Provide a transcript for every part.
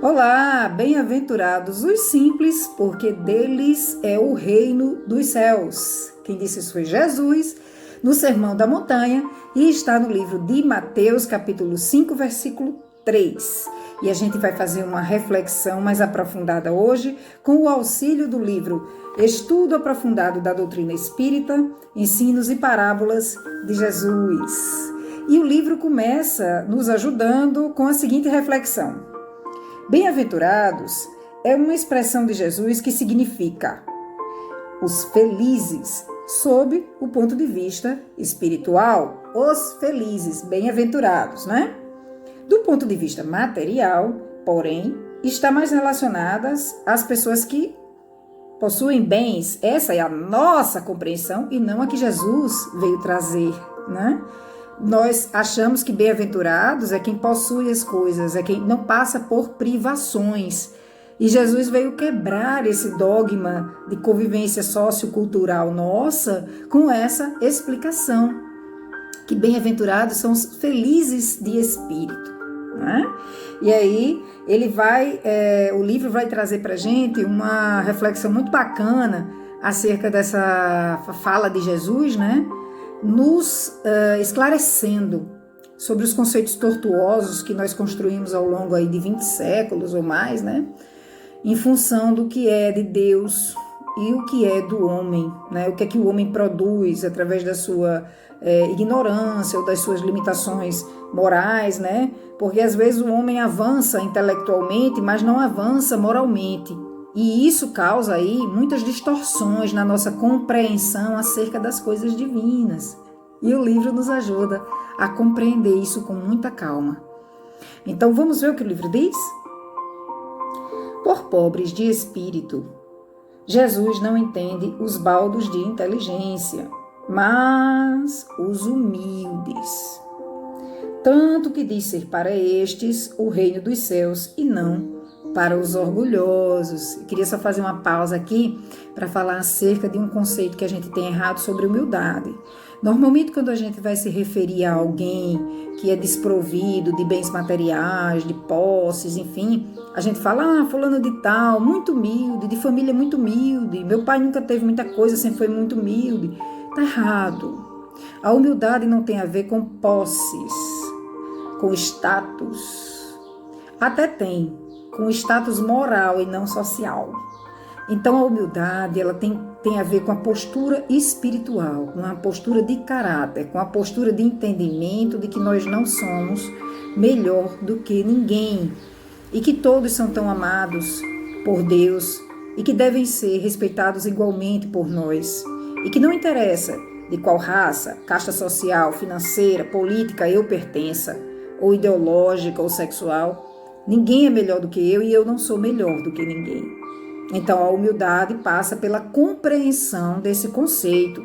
Olá, bem-aventurados os simples, porque deles é o reino dos céus. Quem disse isso foi Jesus, no Sermão da Montanha, e está no livro de Mateus, capítulo 5, versículo 3. E a gente vai fazer uma reflexão mais aprofundada hoje, com o auxílio do livro Estudo Aprofundado da Doutrina Espírita, Ensinos e Parábolas de Jesus. E o livro começa nos ajudando com a seguinte reflexão. Bem-aventurados é uma expressão de Jesus que significa os felizes, sob o ponto de vista espiritual. Os felizes, bem-aventurados, né? Do ponto de vista material, porém, está mais relacionadas às pessoas que possuem bens. Essa é a nossa compreensão e não a que Jesus veio trazer, né? Nós achamos que bem-aventurados é quem possui as coisas, é quem não passa por privações. E Jesus veio quebrar esse dogma de convivência sociocultural nossa com essa explicação, que bem-aventurados são os felizes de espírito, né? E aí o livro vai trazer para a gente uma reflexão muito bacana acerca dessa fala de Jesus, né? Nos esclarecendo sobre os conceitos tortuosos que nós construímos ao longo aí de 20 séculos ou mais, né? Em função do que é de Deus e o que é do homem, né? O que é que o homem produz através da sua ignorância ou das suas limitações morais, né? Porque às vezes o homem avança intelectualmente, mas não avança moralmente. E isso causa aí muitas distorções na nossa compreensão acerca das coisas divinas. E o livro nos ajuda a compreender isso com muita calma. Então vamos ver o que o livro diz? Por pobres de espírito, Jesus não entende os baldos de inteligência, mas os humildes. Tanto que diz ser para estes o reino dos céus e não para os orgulhosos. Eu queria só fazer uma pausa aqui para falar acerca de um conceito que a gente tem errado sobre humildade. Normalmente, quando a gente vai se referir a alguém que é desprovido de bens materiais, de posses, enfim, a gente fala, fulano de tal, muito humilde, de família muito humilde, meu pai nunca teve muita coisa, sempre foi muito humilde. Tá errado. A humildade não tem a ver com posses, com status. Até tem, com status moral e não social. Então a humildade ela tem a ver com a postura espiritual, com a postura de caráter, com a postura de entendimento de que nós não somos melhor do que ninguém e que todos são tão amados por Deus e que devem ser respeitados igualmente por nós e que não interessa de qual raça, casta social, financeira, política eu pertença, ou ideológica ou sexual. Ninguém é melhor do que eu e eu não sou melhor do que ninguém. Então a humildade passa pela compreensão desse conceito.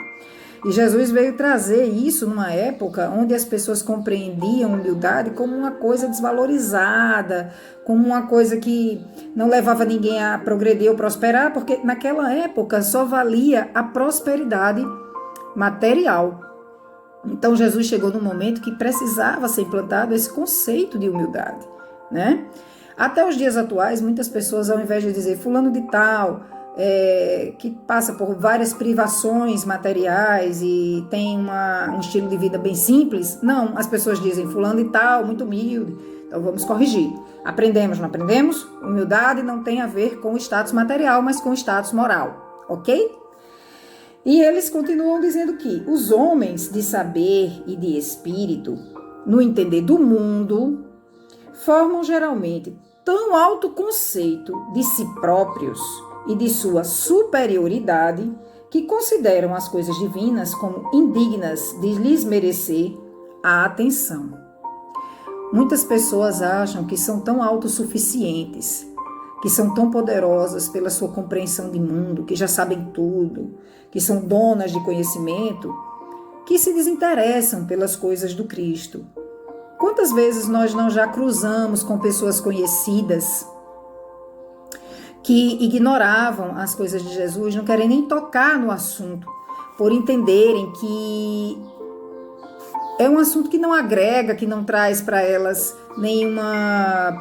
E Jesus veio trazer isso numa época onde as pessoas compreendiam a humildade como uma coisa desvalorizada, como uma coisa que não levava ninguém a progredir ou prosperar, porque naquela época só valia a prosperidade material. Então Jesus chegou num momento que precisava ser implantado esse conceito de humildade, né? Até os dias atuais, muitas pessoas, ao invés de dizer fulano de tal, que passa por várias privações materiais e tem um estilo de vida bem simples, não, as pessoas dizem fulano de tal, muito humilde. Então vamos corrigir. Aprendemos, não aprendemos? Humildade não tem a ver com o status material, mas com o status moral, ok? E eles continuam dizendo que os homens de saber e de espírito, no entender do mundo, formam geralmente tão alto conceito de si próprios e de sua superioridade que consideram as coisas divinas como indignas de lhes merecer a atenção. Muitas pessoas acham que são tão autossuficientes, que são tão poderosas pela sua compreensão de mundo, que já sabem tudo, que são donas de conhecimento, que se desinteressam pelas coisas do Cristo. Quantas vezes nós não já cruzamos com pessoas conhecidas que ignoravam as coisas de Jesus, não querem nem tocar no assunto, por entenderem que é um assunto que não agrega, que não traz para elas nenhuma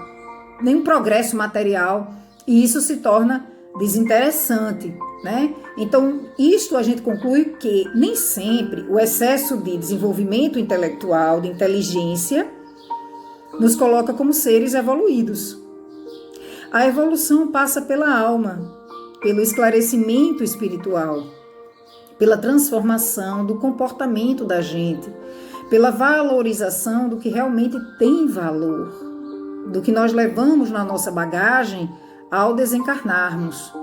nenhum progresso material, e isso se torna desinteressante, né? Então, isto a gente conclui que nem sempre o excesso de desenvolvimento intelectual, de inteligência, nos coloca como seres evoluídos. A evolução passa pela alma, pelo esclarecimento espiritual, pela transformação do comportamento da gente, pela valorização do que realmente tem valor, do que nós levamos na nossa bagagem ao desencarnarmos.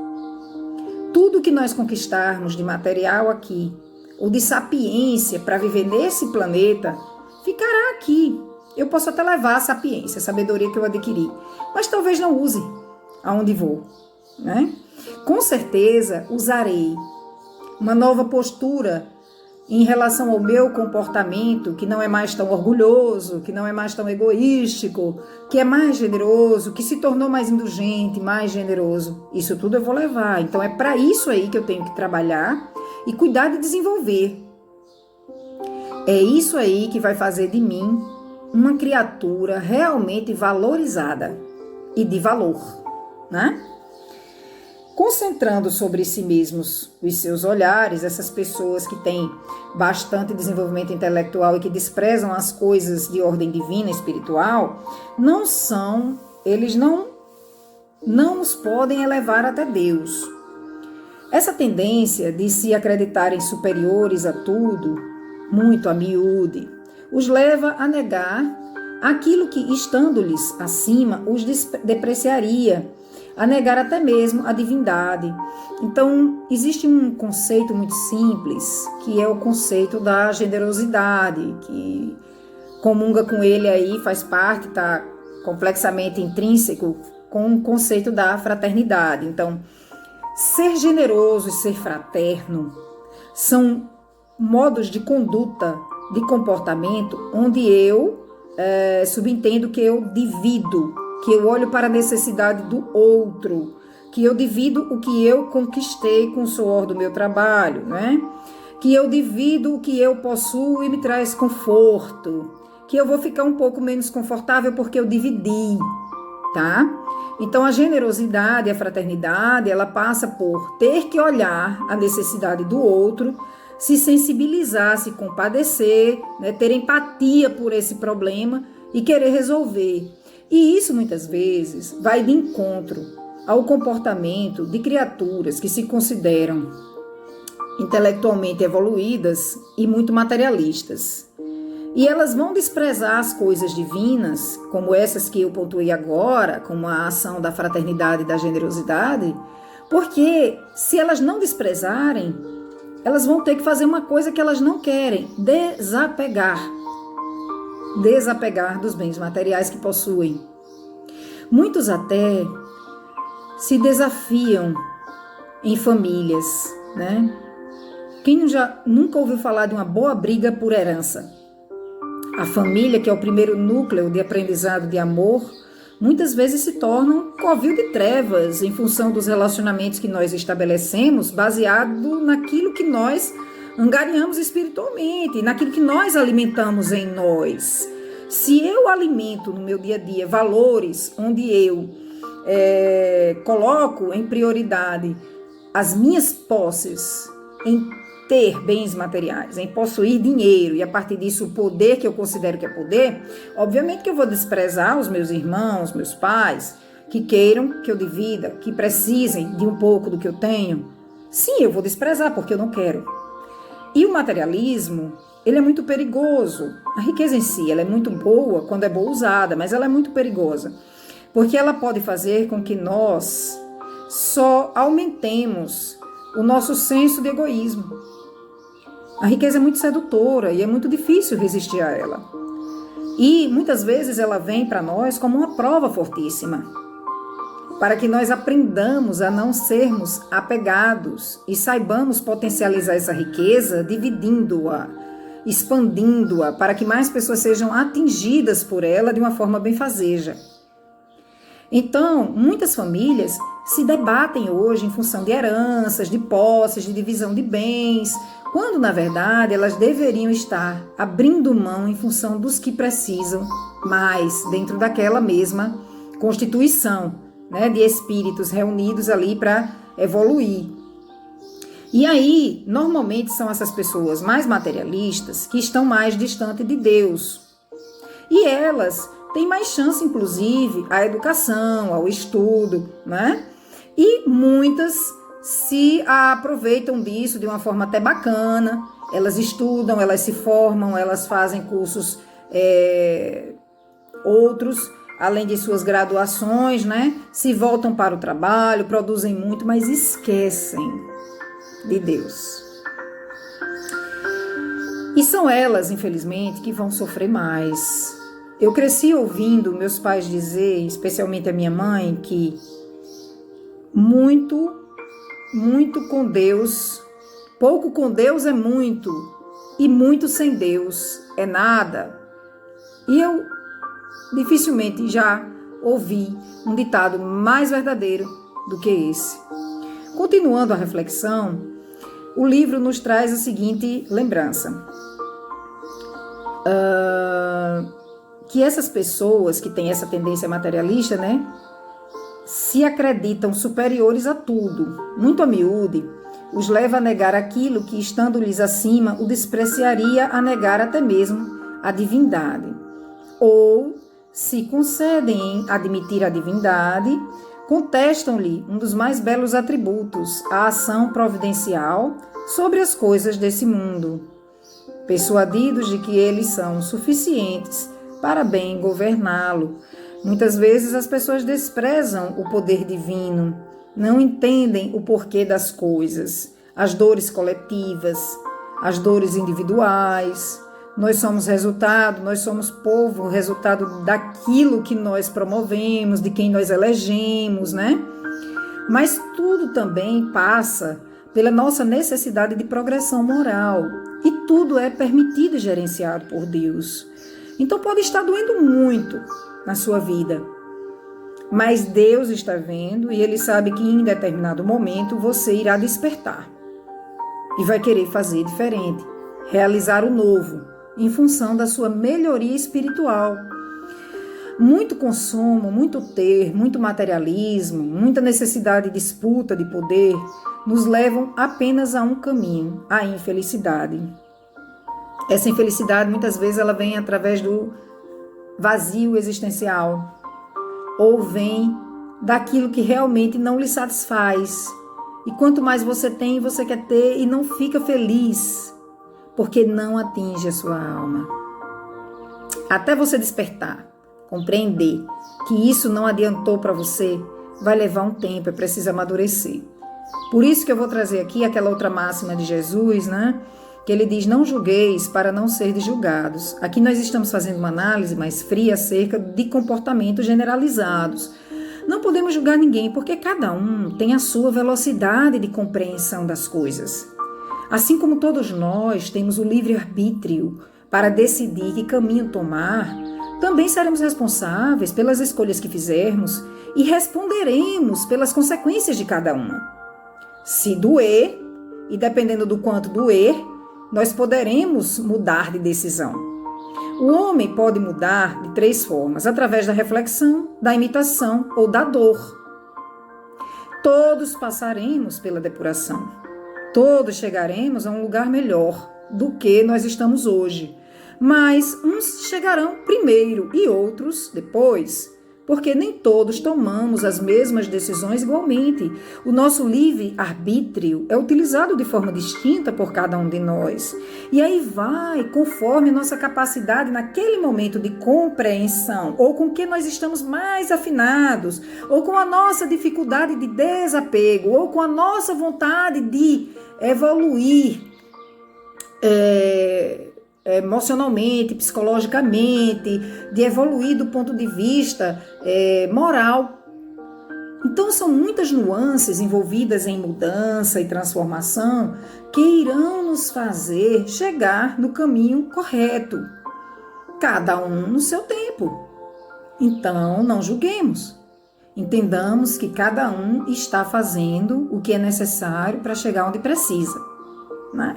Tudo que nós conquistarmos de material aqui, ou de sapiência para viver nesse planeta, ficará aqui. Eu posso até levar a sapiência, a sabedoria que eu adquiri, mas talvez não use aonde vou, né? Com certeza usarei uma nova postura em relação ao meu comportamento, que não é mais tão orgulhoso, que não é mais tão egoístico, que é mais generoso, que se tornou mais indulgente, mais generoso. Isso tudo eu vou levar. Então é para isso aí que eu tenho que trabalhar e cuidar de desenvolver. É isso aí que vai fazer de mim uma criatura realmente valorizada e de valor, né? Concentrando sobre si mesmos os seus olhares, essas pessoas que têm bastante desenvolvimento intelectual e que desprezam as coisas de ordem divina, espiritual, eles não os podem elevar até Deus. Essa tendência de se acreditarem superiores a tudo, muito a miúde, os leva a negar aquilo que, estando-lhes acima, os depreciaria, a negar até mesmo a divindade. Então, existe um conceito muito simples, que é o conceito da generosidade, que comunga com ele aí, faz parte, está complexamente intrínseco com o conceito da fraternidade. Então, ser generoso e ser fraterno são modos de conduta, de comportamento, onde eu subentendo que eu divido, que eu olho para a necessidade do outro, que eu divido o que eu conquistei com o suor do meu trabalho, né? Que eu divido o que eu possuo e me traz conforto, que eu vou ficar um pouco menos confortável porque eu dividi, tá? Então a generosidade, a fraternidade, ela passa por ter que olhar a necessidade do outro, se sensibilizar, se compadecer, né? Ter empatia por esse problema e querer resolver. E isso muitas vezes vai de encontro ao comportamento de criaturas que se consideram intelectualmente evoluídas e muito materialistas. E elas vão desprezar as coisas divinas, como essas que eu pontuei agora, como a ação da fraternidade e da generosidade, porque se elas não desprezarem, elas vão ter que fazer uma coisa que elas não querem: desapegar dos bens materiais que possuem. Muitos até se desafiam em famílias, né? Quem nunca ouviu falar de uma boa briga por herança? A família, que é o primeiro núcleo de aprendizado de amor, muitas vezes se torna um covil de trevas em função dos relacionamentos que nós estabelecemos, baseado naquilo que nós angariamos espiritualmente, naquilo que nós alimentamos em nós. Se eu alimento no meu dia a dia valores onde eu coloco em prioridade as minhas posses, em ter bens materiais, em possuir dinheiro e a partir disso o poder que eu considero que é poder, obviamente que eu vou desprezar os meus irmãos, meus pais, que queiram que eu divida, que precisem de um pouco do que eu tenho. Sim, eu vou desprezar porque eu não quero. E o materialismo, ele é muito perigoso. A riqueza em si, ela é muito boa quando é boa usada, mas ela é muito perigosa, porque ela pode fazer com que nós só aumentemos o nosso senso de egoísmo. A riqueza é muito sedutora e é muito difícil resistir a ela. E muitas vezes ela vem para nós como uma prova fortíssima, para que nós aprendamos a não sermos apegados e saibamos potencializar essa riqueza, dividindo-a, expandindo-a, para que mais pessoas sejam atingidas por ela de uma forma benfazeja. Então, muitas famílias se debatem hoje em função de heranças, de posses, de divisão de bens, quando, na verdade, elas deveriam estar abrindo mão em função dos que precisam mais dentro daquela mesma constituição, né, de espíritos reunidos ali para evoluir. E aí, normalmente são essas pessoas mais materialistas que estão mais distantes de Deus. E elas têm mais chance, inclusive, à educação, ao estudo, né? E muitas se aproveitam disso de uma forma até bacana. Elas estudam, elas se formam, elas fazem cursos outros, além de suas graduações, né? Se voltam para o trabalho, produzem muito, mas esquecem de Deus. E são elas, infelizmente, que vão sofrer mais. Eu cresci ouvindo meus pais dizer, especialmente a minha mãe, que muito com Deus, pouco com Deus é muito, e muito sem Deus é nada. E eu dificilmente já ouvi um ditado mais verdadeiro do que esse. Continuando a reflexão, o livro nos traz a seguinte lembrança. Que essas pessoas que têm essa tendência materialista, né, se acreditam superiores a tudo, muito a miúde, os leva a negar aquilo que, estando-lhes acima, o despreciaria a negar até mesmo a divindade. Ou, se concedem em admitir a divindade, contestam-lhe um dos mais belos atributos, a ação providencial sobre as coisas desse mundo, persuadidos de que eles são suficientes para bem governá-lo. Muitas vezes as pessoas desprezam o poder divino, não entendem o porquê das coisas, as dores coletivas, as dores individuais. Nós somos resultado, nós somos povo, resultado daquilo que nós promovemos, de quem nós elegemos, né? Mas tudo também passa pela nossa necessidade de progressão moral. E tudo é permitido e gerenciado por Deus. Então pode estar doendo muito na sua vida. Mas Deus está vendo e Ele sabe que em determinado momento você irá despertar. E vai querer fazer diferente, realizar o novo, em função da sua melhoria espiritual. Muito consumo, muito ter, muito materialismo, muita necessidade de disputa de poder nos levam apenas a um caminho, a infelicidade. Essa infelicidade muitas vezes ela vem através do vazio existencial ou vem daquilo que realmente não lhe satisfaz. E quanto mais você tem, você quer ter e não fica feliz, porque não atinge a sua alma. Até você despertar, compreender que isso não adiantou para você, vai levar um tempo, é preciso amadurecer. Por isso que eu vou trazer aqui aquela outra máxima de Jesus, né? Que ele diz, não julgueis para não serdes julgados. Aqui nós estamos fazendo uma análise mais fria acerca de comportamentos generalizados. Não podemos julgar ninguém, porque cada um tem a sua velocidade de compreensão das coisas. Assim como todos nós temos o livre-arbítrio para decidir que caminho tomar, também seremos responsáveis pelas escolhas que fizermos e responderemos pelas consequências de cada uma. Se doer, e dependendo do quanto doer, nós poderemos mudar de decisão. O homem pode mudar de 3 formas, através da reflexão, da imitação ou da dor. Todos passaremos pela depuração. Todos chegaremos a um lugar melhor do que nós estamos hoje. Mas uns chegarão primeiro e outros depois, porque nem todos tomamos as mesmas decisões igualmente. O nosso livre-arbítrio é utilizado de forma distinta por cada um de nós. E aí vai, conforme a nossa capacidade naquele momento de compreensão, ou com que nós estamos mais afinados, ou com a nossa dificuldade de desapego, ou com a nossa vontade de evoluir emocionalmente, psicologicamente, de evoluir do ponto de vista moral. Então são muitas nuances envolvidas em mudança e transformação que irão nos fazer chegar no caminho correto, cada um no seu tempo. Então não julguemos, entendamos que cada um está fazendo o que é necessário para chegar onde precisa, né?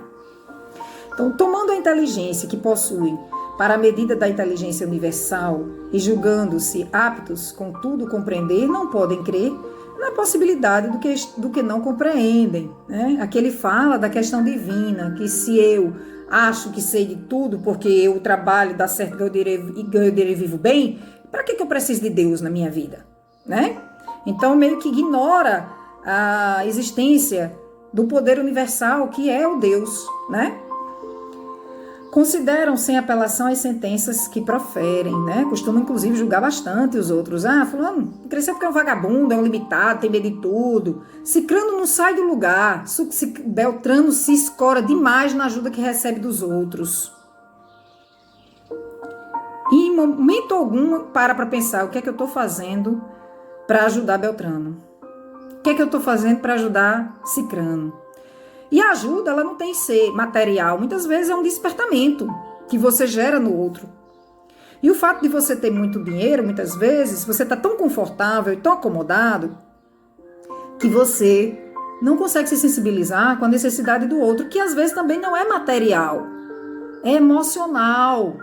Então, tomando a inteligência que possui para a medida da inteligência universal e julgando-se aptos com tudo compreender, não podem crer na possibilidade do que não compreendem. Né? Aqui ele fala da questão divina, que se eu acho que sei de tudo porque eu trabalho, dá certo, ganho dinheiro e vivo bem, para que eu preciso de Deus na minha vida? Né? Então meio que ignora a existência do poder universal que é o Deus, né? Consideram sem apelação as sentenças que proferem, né? Costumam, inclusive, julgar bastante os outros. Fulano cresceu porque é um vagabundo, é um limitado, tem medo de tudo. Cicrano não sai do lugar. Beltrano se escora demais na ajuda que recebe dos outros. E em momento algum para pensar o que é que eu estou fazendo para ajudar Beltrano. O que é que eu estou fazendo para ajudar Cicrano. E a ajuda, ela não tem que ser material. Muitas vezes é um despertamento que você gera no outro. E o fato de você ter muito dinheiro, muitas vezes, você está tão confortável e tão acomodado que você não consegue se sensibilizar com a necessidade do outro, que às vezes também não é material, é emocional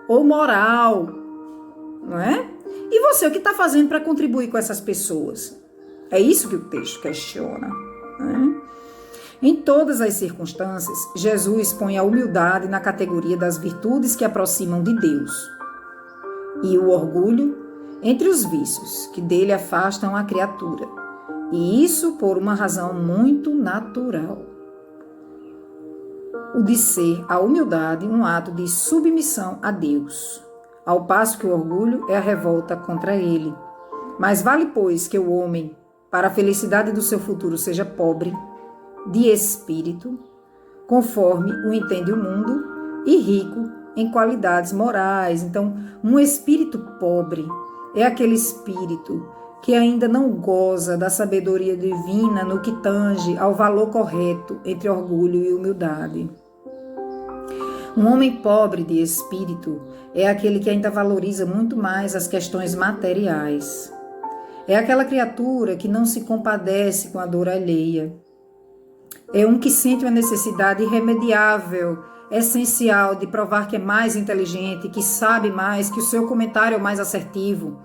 ou moral, não é? E você, o que está fazendo para contribuir com essas pessoas? É isso que o texto questiona, né? Em todas as circunstâncias, Jesus põe a humildade na categoria das virtudes que aproximam de Deus e o orgulho entre os vícios que dele afastam a criatura, e isso por uma razão muito natural. O de ser a humildade um ato de submissão a Deus, ao passo que o orgulho é a revolta contra ele. Mas vale, pois, que o homem, para a felicidade do seu futuro, seja pobre de espírito, conforme o entende o mundo, e rico em qualidades morais. Então, um espírito pobre é aquele espírito que ainda não goza da sabedoria divina no que tange ao valor correto entre orgulho e humildade. Um homem pobre de espírito é aquele que ainda valoriza muito mais as questões materiais. É aquela criatura que não se compadece com a dor alheia. É um que sente uma necessidade irremediável, essencial, de provar que é mais inteligente, que sabe mais, que o seu comentário é o mais assertivo.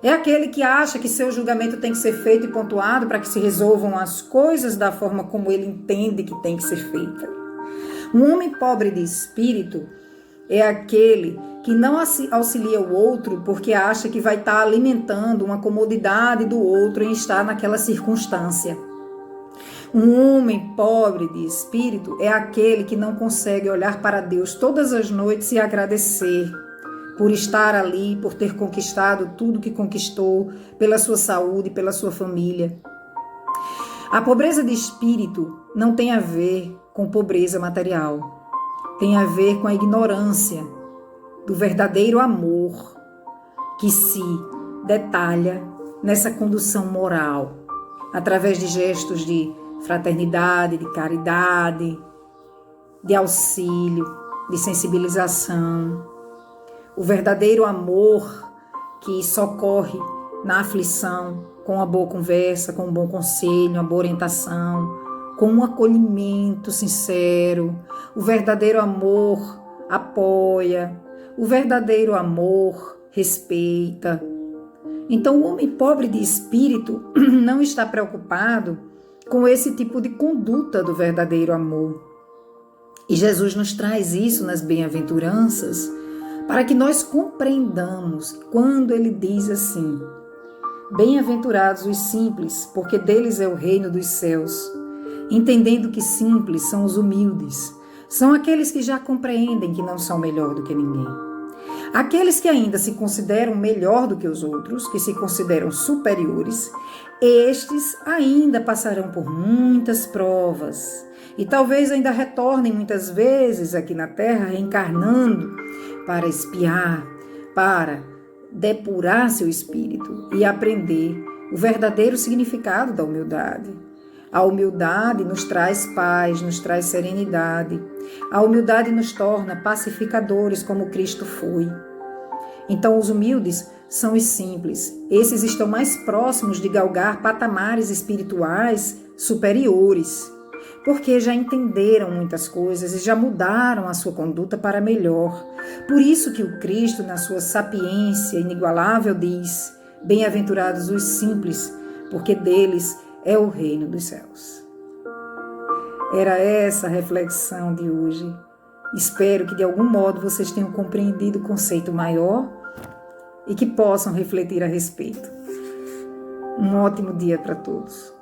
É aquele que acha que seu julgamento tem que ser feito e pontuado para que se resolvam as coisas da forma como ele entende que tem que ser feita. Um homem pobre de espírito é aquele que não auxilia o outro porque acha que vai estar alimentando uma comodidade do outro em estar naquela circunstância. Um homem pobre de espírito é aquele que não consegue olhar para Deus todas as noites e agradecer por estar ali, por ter conquistado tudo que conquistou, pela sua saúde, pela sua família. A pobreza de espírito não tem a ver com pobreza material. Tem a ver com a ignorância do verdadeiro amor que se detalha nessa condução moral, através de gestos de fraternidade, de caridade, de auxílio, de sensibilização. O verdadeiro amor que socorre na aflição com uma boa conversa, com um bom conselho, uma boa orientação, com um acolhimento sincero. O verdadeiro amor apoia, o verdadeiro amor respeita. Então, o homem pobre de espírito não está preocupado com esse tipo de conduta do verdadeiro amor. E Jesus nos traz isso nas bem-aventuranças para que nós compreendamos quando ele diz assim: bem-aventurados os simples, porque deles é o reino dos céus. Entendendo que simples são os humildes, são aqueles que já compreendem que não são melhor do que ninguém. Aqueles que ainda se consideram melhor do que os outros, que se consideram superiores, estes ainda passarão por muitas provas e talvez ainda retornem muitas vezes aqui na Terra, reencarnando para espiar, para depurar seu espírito e aprender o verdadeiro significado da humildade. A humildade nos traz paz, nos traz serenidade. A humildade nos torna pacificadores como Cristo foi. Então, os humildes são os simples. Esses estão mais próximos de galgar patamares espirituais superiores. porque já entenderam muitas coisas e já mudaram a sua conduta para melhor. Por isso que o Cristo, na sua sapiência inigualável, diz: bem-aventurados os simples, porque deles é o reino dos céus. Era essa a reflexão de hoje. Espero que de algum modo vocês tenham compreendido o conceito maior e que possam refletir a respeito. Um ótimo dia para todos.